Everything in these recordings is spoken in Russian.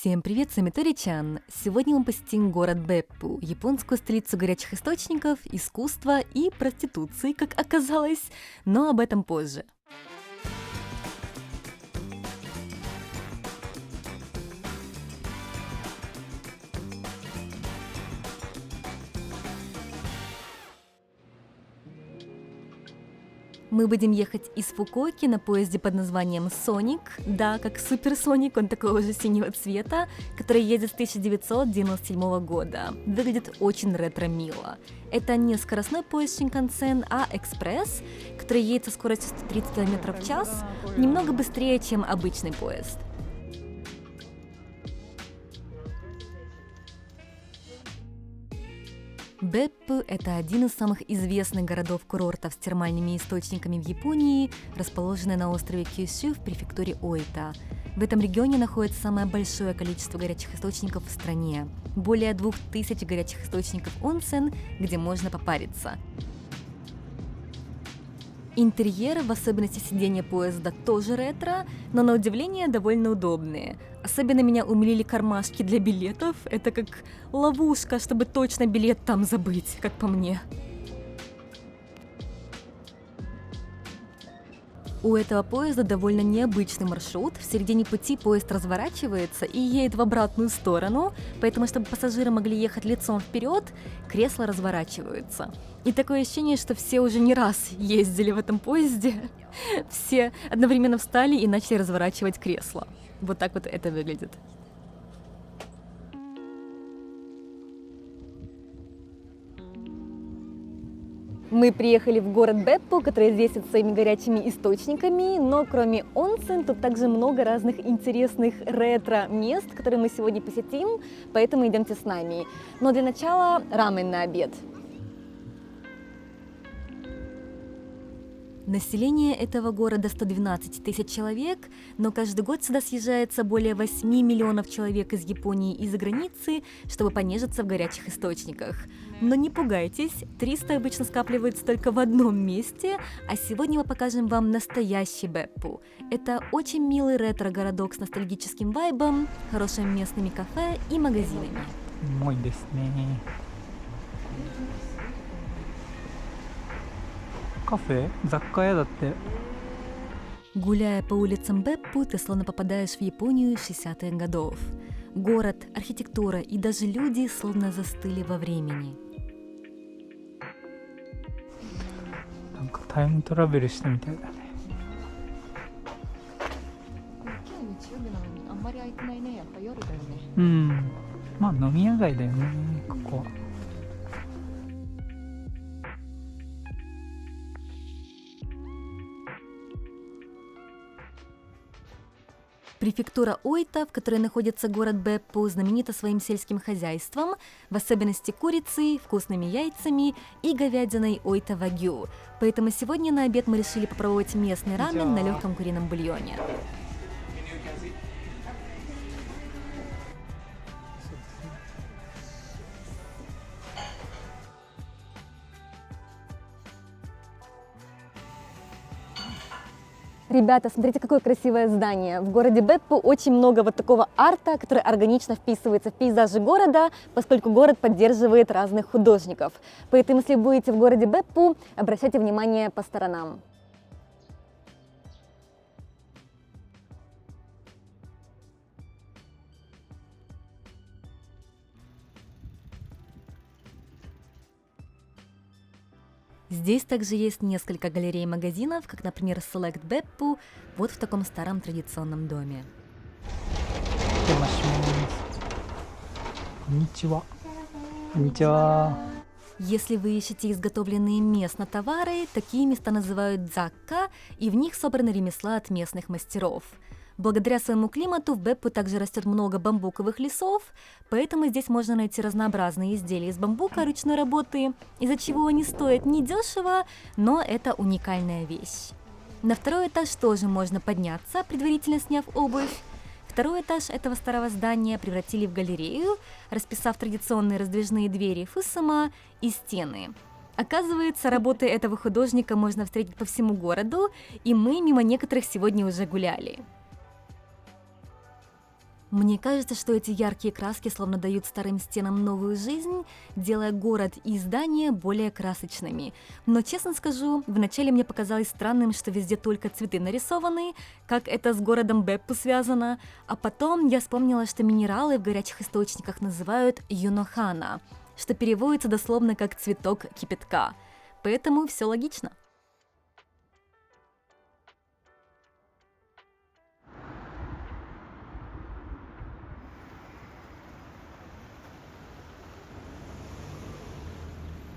Всем привет, с вами Тори-чан. Сегодня мы посетим город Беппу, японскую столицу горячих источников, искусства и проституции, как оказалось, но об этом позже. Мы будем ехать из Фукуоки на поезде под названием Соник, да, как Суперсоник, он такого же синего цвета, который едет с 1997 года. Выглядит очень ретро-мило. Это не скоростной поезд Шинкансен, а экспресс, который едет со скоростью 130 км в час, немного быстрее, чем обычный поезд. Беппу – это один из самых известных городов-курортов с термальными источниками в Японии, расположенный на острове Кюсю в префектуре Оита. В этом регионе находится самое большое количество горячих источников в стране. Более 2000 горячих источников онсен, где можно попариться. Интерьер, в особенности сиденья поезда, тоже ретро, но на удивление довольно удобные. Особенно меня умилили кармашки для билетов. Это как ловушка, чтобы точно билет там забыть, как по мне. У этого поезда довольно необычный маршрут. В середине пути поезд разворачивается и едет в обратную сторону, поэтому, чтобы пассажиры могли ехать лицом вперед, кресла разворачиваются. И такое ощущение, что все уже не раз ездили в этом поезде. Все одновременно встали и начали разворачивать кресла. Вот так вот это выглядит. Мы приехали в город Беппу, который известен своими горячими источниками, но кроме онсен тут также много разных интересных ретро-мест, которые мы сегодня посетим, поэтому идемте с нами. Но для начала рамен на обед. Население этого города 112 тысяч человек, но каждый год сюда съезжается более 8 миллионов человек из Японии и за границы, чтобы понежиться в горячих источниках. Но не пугайтесь, 300 обычно скапливаются только в одном месте, а сегодня мы покажем вам настоящий Беппу. Это очень милый ретро-городок с ностальгическим вайбом, хорошими местными кафе и магазинами. Кафе, заккая, датте. Гуляя по улицам Беппу, ты словно попадаешь в Японию 60-х годов. Город, архитектура и даже люди словно застыли во времени. なんかタイムトラベルしたみたいだね。今日日曜日なのにあんまり空いてないね。やっぱ夜だよね。うん。まあ飲み屋街だよね、ここは。Префектура Оита, в которой находится город Беппу, знаменита своим сельским хозяйством, в особенности курицей, вкусными яйцами и говядиной Оита Вагю. Поэтому сегодня на обед мы решили попробовать местный рамен на легком курином бульоне. Ребята, смотрите, какое красивое здание. В городе Беппу очень много вот такого арта, который органично вписывается в пейзажи города, поскольку город поддерживает разных художников. Поэтому, если будете в городе Беппу, обращайте внимание по сторонам. Здесь также есть несколько галерей и магазинов, как, например, Select Beppu, вот в таком старом традиционном доме. こんにちは。こんにちは。 Если вы ищете изготовленные местно товары, такие места называют дзакка, и в них собраны ремесла от местных мастеров. Благодаря своему климату в Беппу также растет много бамбуковых лесов, поэтому здесь можно найти разнообразные изделия из бамбука ручной работы, из-за чего они стоят недешево, но это уникальная вещь. На второй этаж тоже можно подняться, предварительно сняв обувь. Второй этаж этого старого здания превратили в галерею, расписав традиционные раздвижные двери фусама и стены. Оказывается, работы этого художника можно встретить по всему городу, и мы мимо некоторых сегодня уже гуляли. Мне кажется, что эти яркие краски словно дают старым стенам новую жизнь, делая город и здания более красочными. Но, честно скажу, вначале мне показалось странным, что везде только цветы нарисованы, как это с городом Беппу связано, а потом я вспомнила, что минералы в горячих источниках называют юнохана, что переводится дословно как «цветок кипятка». Поэтому все логично.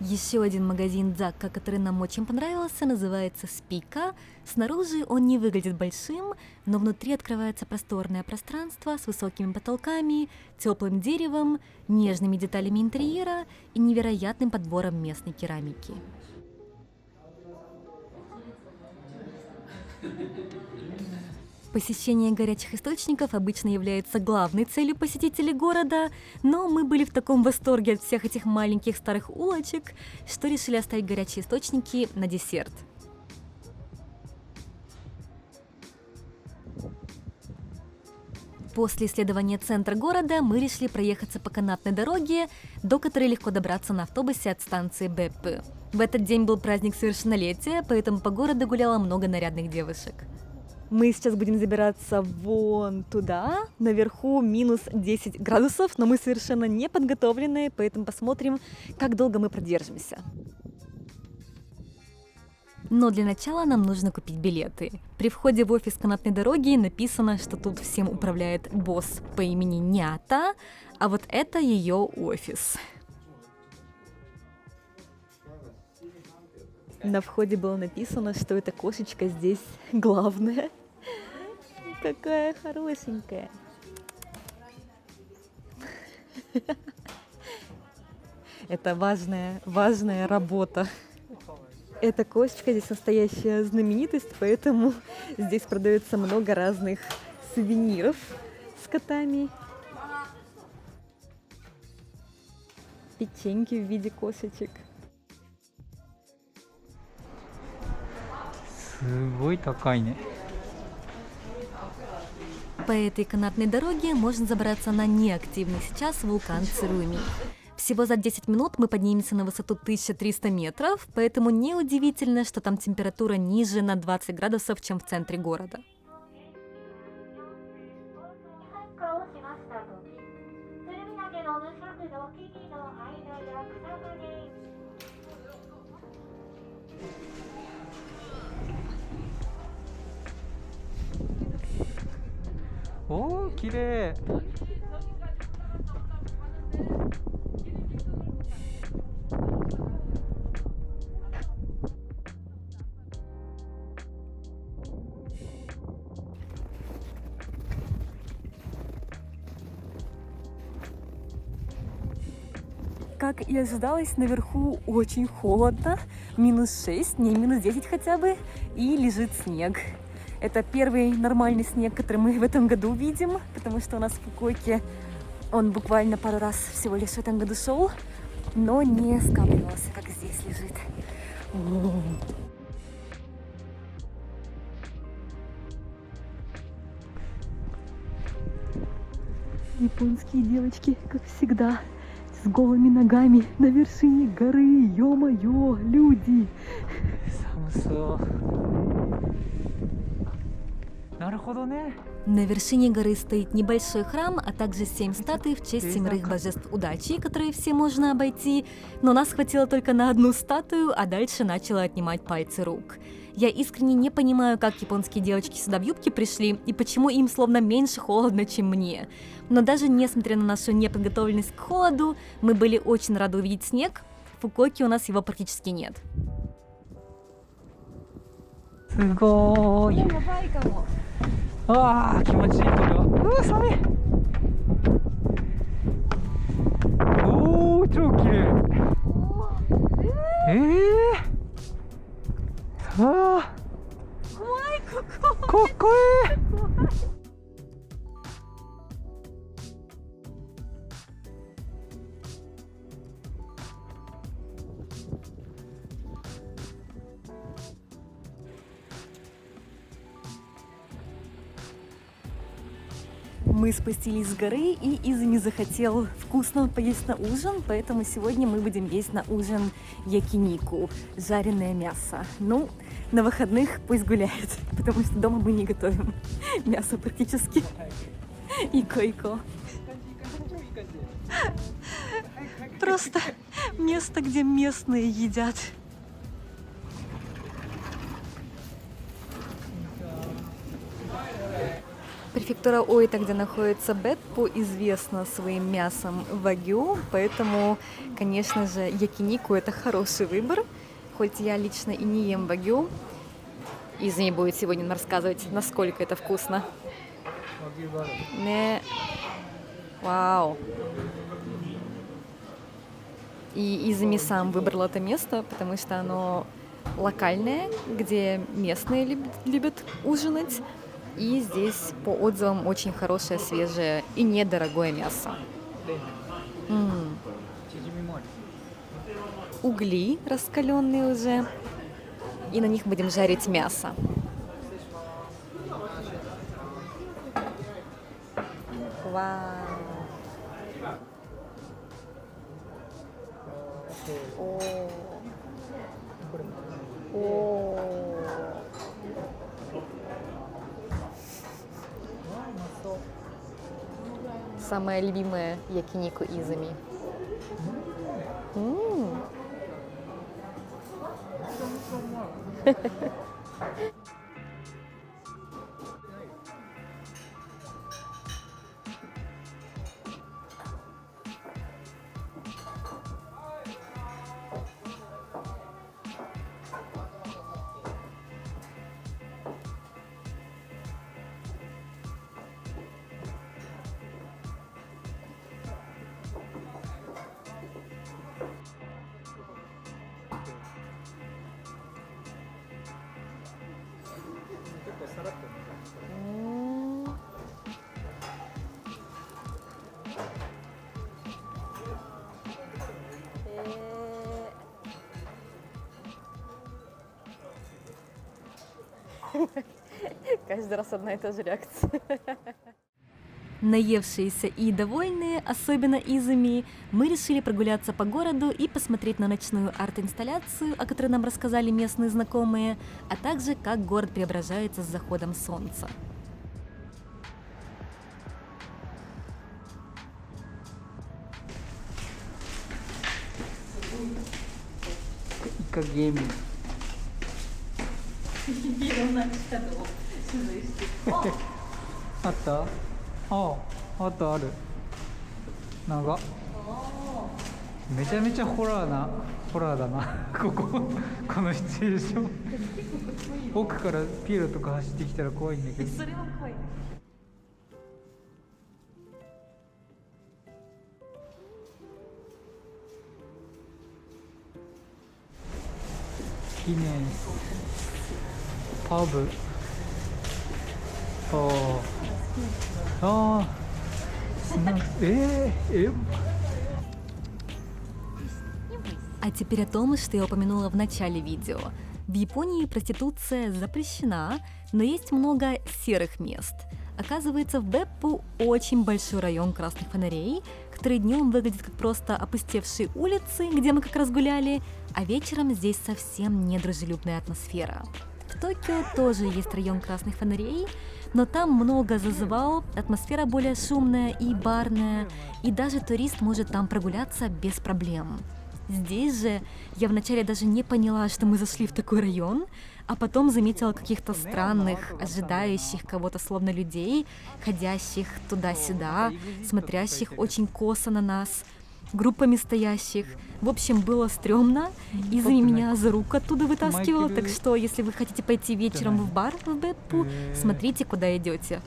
Еще один магазин Дзакка, который нам очень понравился, называется Спика. Снаружи он не выглядит большим, но внутри открывается просторное пространство с высокими потолками, теплым деревом, нежными деталями интерьера и невероятным подбором местной керамики. Посещение горячих источников обычно является главной целью посетителей города, но мы были в таком восторге от всех этих маленьких старых улочек, что решили оставить горячие источники на десерт. После исследования центра города мы решили проехаться по канатной дороге, до которой легко добраться на автобусе от станции Беппу. В этот день был праздник совершеннолетия, поэтому по городу гуляло много нарядных девушек. Мы сейчас будем забираться вон туда, наверху минус 10 градусов, но мы совершенно не подготовленные, поэтому посмотрим, как долго мы продержимся. Но для начала нам нужно купить билеты. При входе в офис канатной дороги написано, что тут всем управляет босс по имени Нята, а вот это ее офис. На входе было написано, что эта кошечка здесь главная. Какая хорошенькая. Это важная работа. Эта кошечка здесь настоящая знаменитость, поэтому здесь продается много разных сувениров с котами. Печеньки в виде кошечек. すごい高いね。 По этой канатной дороге можно забраться на неактивный сейчас вулкан Церуми. Всего за 10 минут мы поднимемся на высоту 1300 метров, поэтому неудивительно, что там температура ниже на 20 градусов, чем в центре города. О, 綺麗。 Как и ожидалось, наверху очень холодно, минус 6, не минус 10 хотя бы, и лежит снег. Это первый нормальный снег, который мы в этом году видим, потому что у нас в Фукуоке он буквально пару раз всего лишь в этом году шел, но не скапливался, как здесь лежит. Японские девочки, как всегда, с голыми ногами на вершине горы. Ё-моё, люди! 寒そう。なるほどね。 На вершине горы стоит небольшой храм, а также 7 статуй в честь 7 божеств удачи, которые все можно обойти, но нас хватило только на одну статую, а дальше начало отнимать пальцы рук. Я искренне не понимаю, как японские девочки сюда в юбке пришли и почему им словно меньше холодно, чем мне. Но даже несмотря на нашу неподготовленность к холоду, мы были очень рады увидеть снег. В Фукуоке у нас его практически нет. すごーい。ああ、気持ちいいこれは。うわ、寒い。おお、超綺麗。ああ。怖いここ。かっこいい。Мы спустились с горы, и Изами захотел вкусно поесть на ужин, поэтому сегодня мы будем есть на ужин якинику, жареное мясо. Ну, на выходных пусть гуляет, потому что дома мы не готовим мясо практически. Ико-ико. Просто место, где местные едят. Префектура Оита, где находится Беппу, известна своим мясом вагю, поэтому, конечно же, якинику – это хороший выбор. Хоть я лично и не ем вагю, Изами будет сегодня нам рассказывать, насколько это вкусно. Не. Вау. И Изами сам выбрал это место, потому что оно локальное, где местные любят ужинать. И здесь, по отзывам, очень хорошее, свежее и недорогое мясо. Угли раскаленные уже. И на них будем жарить мясо. Вау. Самая любимая якинику Изами. Каждый раз одна и та же реакция. Наевшиеся и довольные, особенно Изами, мы решили прогуляться по городу и посмотреть на ночную арт-инсталляцию, о которой нам рассказали местные знакомые, а также как город преображается с заходом солнца. Ика-гейминг. あった？あったある。長っ。めちゃめちゃホラーだなこのシチュエーション。奥からピエロとか走ってきたら怖いんだけど。それは怖い。記念パブ。А теперь о том, что я упомянула в начале видео. В Японии проституция запрещена, но есть много серых мест. Оказывается, в Беппу очень большой район красных фонарей, который днем выглядит как просто опустевшие улицы, где мы как раз гуляли, а вечером здесь совсем недружелюбная атмосфера. В Токио тоже есть район красных фонарей, но там много зазывал, атмосфера более шумная и барная, и даже турист может там прогуляться без проблем. Здесь же я вначале даже не поняла, что мы зашли в такой район, а потом заметила каких-то странных, ожидающих кого-то словно людей, ходящих туда-сюда, смотрящих очень косо на нас, группами стоящих. В общем, было стрёмно. Изами меня за руку оттуда вытаскивала, так что, если вы хотите пойти вечером в бар в Беппу, смотрите, куда идете.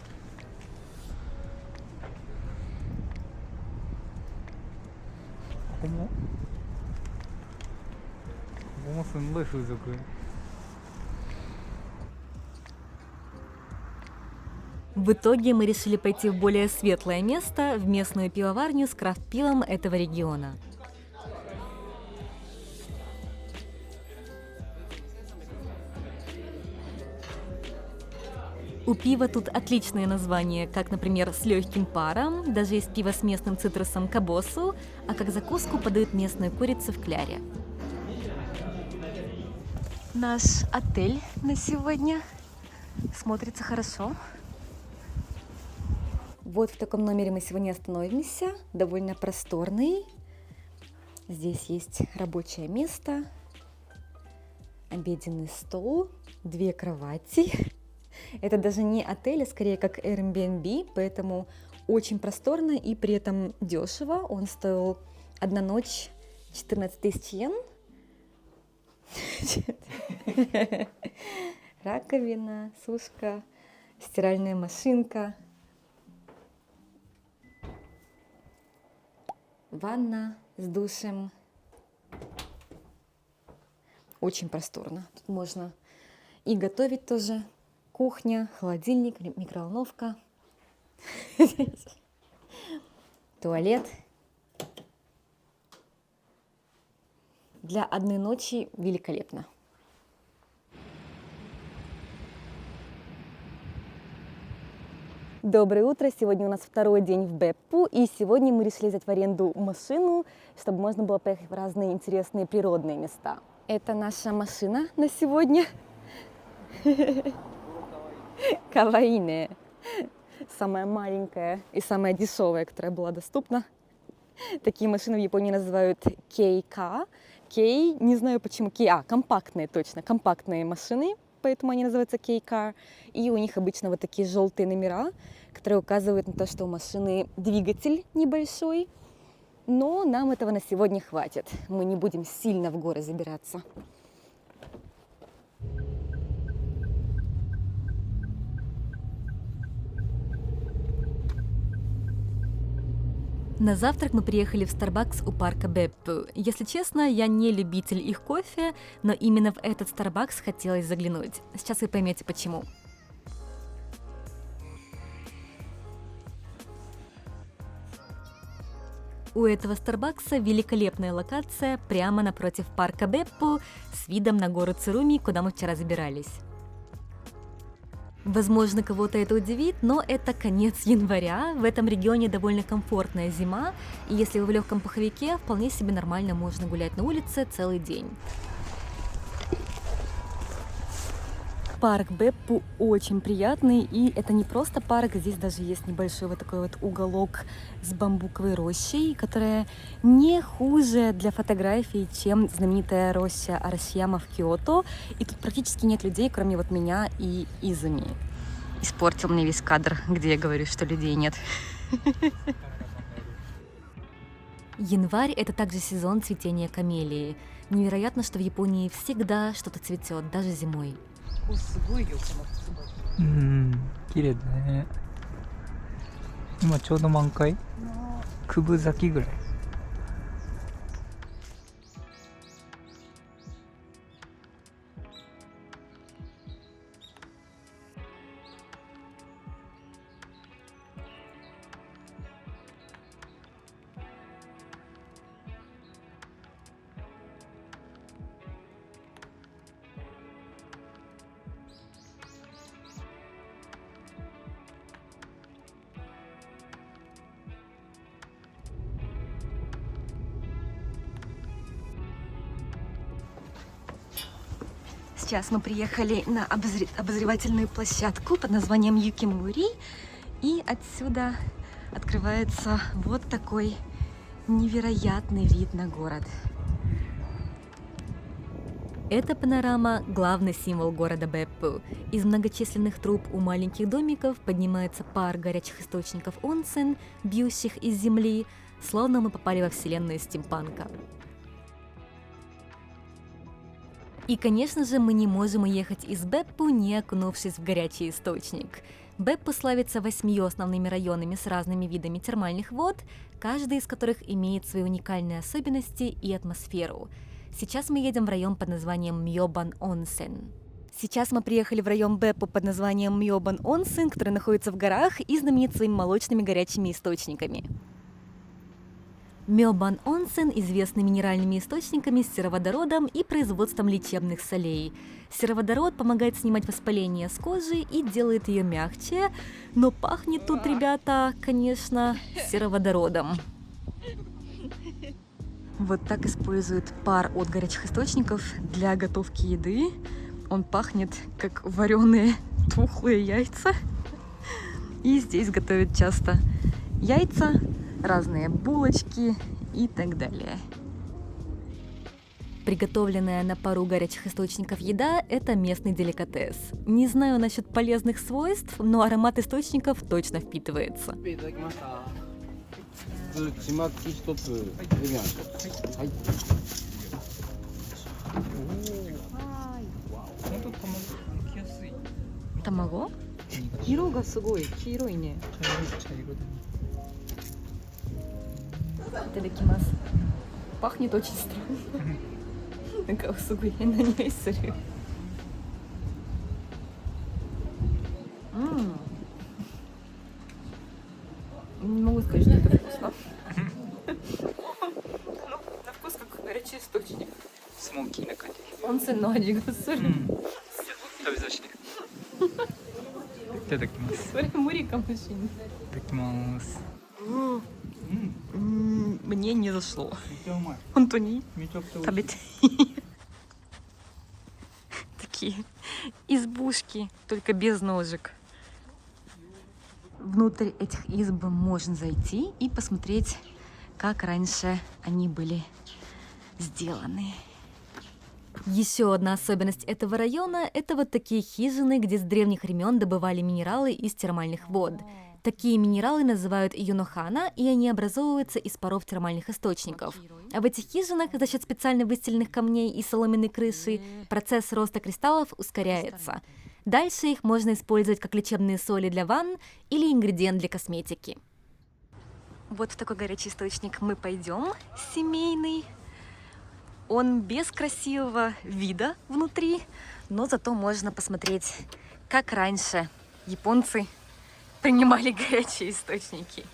В итоге мы решили пойти в более светлое место, в местную пивоварню с крафт-пивом этого региона. У пива тут отличные названия, как, например, с легким паром, даже есть пиво с местным цитрусом кабосу, а как закуску подают местную курицу в кляре. Наш отель на сегодня смотрится хорошо. Вот в таком номере мы сегодня остановимся, довольно просторный. Здесь есть рабочее место, обеденный стол, 2 кровати. Это даже не отель, а скорее как Airbnb, поэтому очень просторно и при этом дешево. Он стоил 1 ночь 14 тысяч йен. Раковина, сушка, стиральная машинка, ванна с душем. Очень просторно. Тут можно и готовить тоже. Кухня, холодильник, микроволновка, туалет. Для 1 ночи великолепно. Доброе утро! Сегодня у нас 2-й день в Беппу, и сегодня мы решили взять в аренду машину, чтобы можно было поехать в разные интересные природные места. Это наша машина на сегодня. Каваине. Самая маленькая и самая дешевая, которая была доступна. Такие машины в Японии называют кейка. Кей, не знаю почему, компактные, точно, компактные машины, поэтому они называются кейка. И у них обычно вот такие желтые номера, которые указывают на то, что у машины двигатель небольшой. Но нам этого на сегодня хватит. Мы не будем сильно в горы забираться. На завтрак мы приехали в Starbucks у парка Беппу. Если честно, я не любитель их кофе, но именно в этот Starbucks хотелось заглянуть. Сейчас вы поймете почему. У этого Старбакса великолепная локация прямо напротив парка Беппу с видом на гору Цуруми, куда мы вчера забирались. Возможно, кого-то это удивит, но это конец января, в этом регионе довольно комфортная зима, и если вы в легком пуховике, вполне себе нормально можно гулять на улице целый день. Парк Беппу очень приятный, и это не просто парк, здесь даже есть небольшой вот такой вот уголок с бамбуковой рощей, которая не хуже для фотографий, чем знаменитая роща Арашияма в Киото, и тут практически нет людей, кроме вот меня и Изуми. Испортил мне весь кадр, где я говорю, что людей нет. Январь – это также сезон цветения камелии. Невероятно, что в Японии всегда что-то цветет, даже зимой. 綺麗だね。今ちょうど満開。9分咲きぐらい。Сейчас мы приехали на обозревательную площадку под названием Юкимури, и отсюда открывается вот такой невероятный вид на город. Эта панорама – главный символ города Беппу. Из многочисленных труб у маленьких домиков поднимается пар горячих источников онсен, бьющих из земли, словно мы попали во вселенную стимпанка. И, конечно же, мы не можем уехать из Беппу, не окунувшись в горячий источник. Беппу славится 8 основными районами с разными видами термальных вод, каждый из которых имеет свои уникальные особенности и атмосферу. Сейчас мы едем в район под названием Мьёбан-Онсен. Сейчас мы приехали в район Беппу под названием Мьёбан-Онсен, который находится в горах и знаменит своими молочными горячими источниками. Мёбан Онсен известны минеральными источниками с сероводородом и производством лечебных солей. Сероводород помогает снимать воспаление с кожи и делает ее мягче, но пахнет тут, ребята, конечно, сероводородом. Вот так используют пар от горячих источников для готовки еды. Он пахнет как вареные тухлые яйца. И здесь готовят часто яйца, разные булочки и так далее. Приготовленная на пару горячих источников еда – это местный деликатес. Не знаю насчет полезных свойств, но аромат источников точно впитывается. Тамаго? 色がすごい黄色いね。 Итадакимас. Пахнет очень странно. Такая сугуяна не сыры. Не могу сказать, что это вкусно. На вкус как горячий источник. スモーキーな感じ。 Онсенの味がする。食べさせて。いただきます。それ無理かもしれない。いただきます。 Мне не зашло. めっちゃうまい。本当にめちゃくちゃ美味しい。食べて。Такие избушки, только без ножек. Внутрь этих изб можно зайти и посмотреть, как раньше они были сделаны. Еще одна особенность этого района – это вот такие хижины, где с древних времен добывали минералы из термальных вод. Такие минералы называют юнохана, и они образовываются из паров термальных источников. А в этих хижинах за счет специально выстеленных камней и соломенной крыши процесс роста кристаллов ускоряется. Дальше их можно использовать как лечебные соли для ванн или ингредиент для косметики. Вот в такой горячий источник мы пойдем, семейный. Он без красивого вида внутри, но зато можно посмотреть, как раньше японцы принимали горячие источники.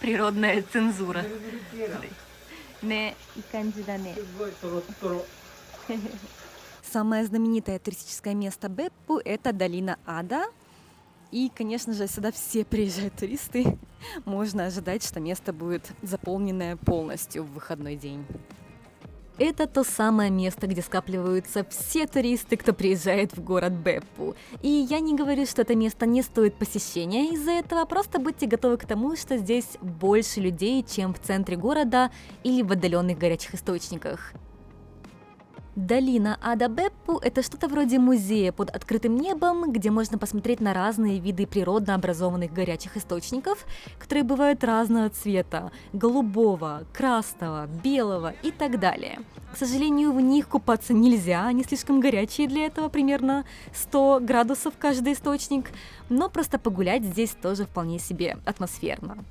Природная цензура. Не, и кандида не. Самое знаменитое туристическое место Беппу – это долина Ада. И, конечно же, сюда все приезжают туристы. Можно ожидать, что место будет заполненное полностью в выходной день. Это то самое место, где скапливаются все туристы, кто приезжает в город Беппу. И я не говорю, что это место не стоит посещения из-за этого, просто будьте готовы к тому, что здесь больше людей, чем в центре города или в отдаленных горячих источниках. Долина Ада-Беппу – это что-то вроде музея под открытым небом, где можно посмотреть на разные виды природно образованных горячих источников, которые бывают разного цвета – голубого, красного, белого и так далее. К сожалению, в них купаться нельзя, они слишком горячие для этого, примерно 100 градусов каждый источник, но просто погулять здесь тоже вполне себе атмосферно.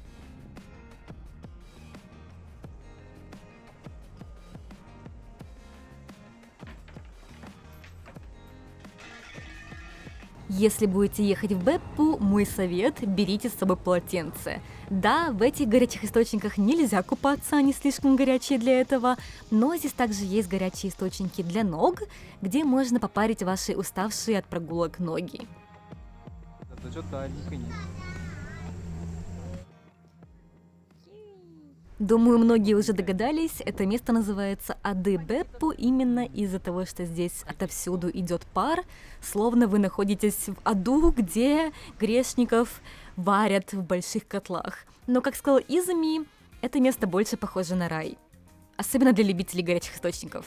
Если будете ехать в Беппу, мой совет – берите с собой полотенце. Да, в этих горячих источниках нельзя купаться, они слишком горячие для этого, но здесь также есть горячие источники для ног, где можно попарить ваши уставшие от прогулок ноги. Думаю, многие уже догадались, это место называется Ады-Беппу именно из-за того, что здесь отовсюду идет пар, словно вы находитесь в аду, где грешников варят в больших котлах. Но, как сказал Изуми, это место больше похоже на рай, особенно для любителей горячих источников.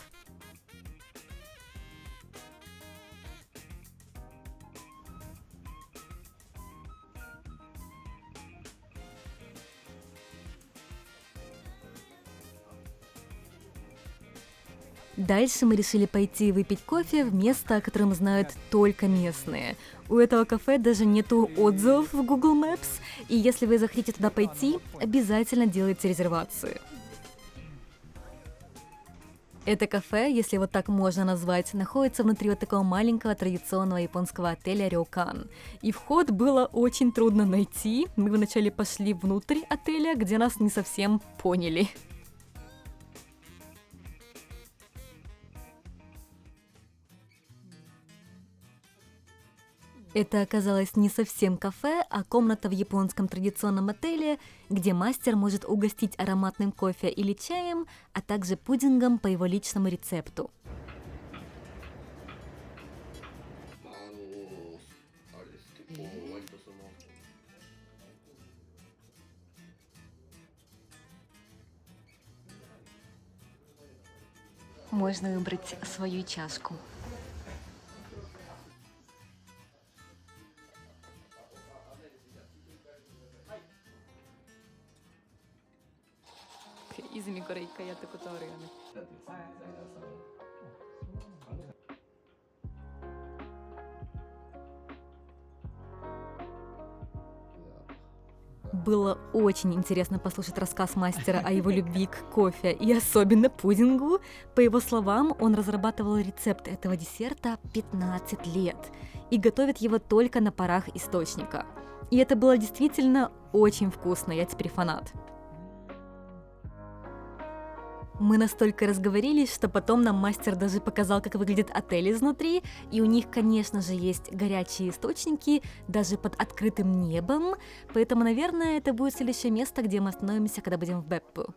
Дальше мы решили пойти выпить кофе в место, о котором знают только местные. У этого кафе даже нету отзывов в Google Maps, и если вы захотите туда пойти, обязательно делайте резервацию. Это кафе, если вот так можно назвать, находится внутри вот такого маленького традиционного японского отеля Рёкан. И вход было очень трудно найти. Мы вначале пошли внутрь отеля, где нас не совсем поняли. Это оказалось не совсем кафе, а комната в японском традиционном отеле, где мастер может угостить ароматным кофе или чаем, а также пудингом по его личному рецепту. Можно выбрать свою чашку. Было очень интересно послушать рассказ мастера о его любви к кофе и особенно пудингу. По его словам, он разрабатывал рецепт этого десерта 15 лет и готовит его только на парах источника. И это было действительно очень вкусно, я теперь фанат. Мы настолько разговорились, что потом нам мастер даже показал, как выглядит отель изнутри, и у них, конечно же, есть горячие источники даже под открытым небом, поэтому, наверное, это будет следующее место, где мы остановимся, когда будем в Беппу.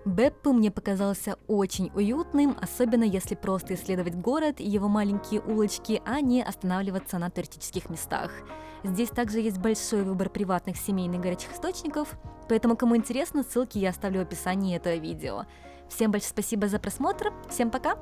Беппу мне показался очень уютным, особенно если просто исследовать город и его маленькие улочки, а не останавливаться на туристических местах. Здесь также есть большой выбор приватных семейных горячих источников, поэтому, кому интересно, ссылки я оставлю в описании этого видео. Всем большое спасибо за просмотр, всем пока!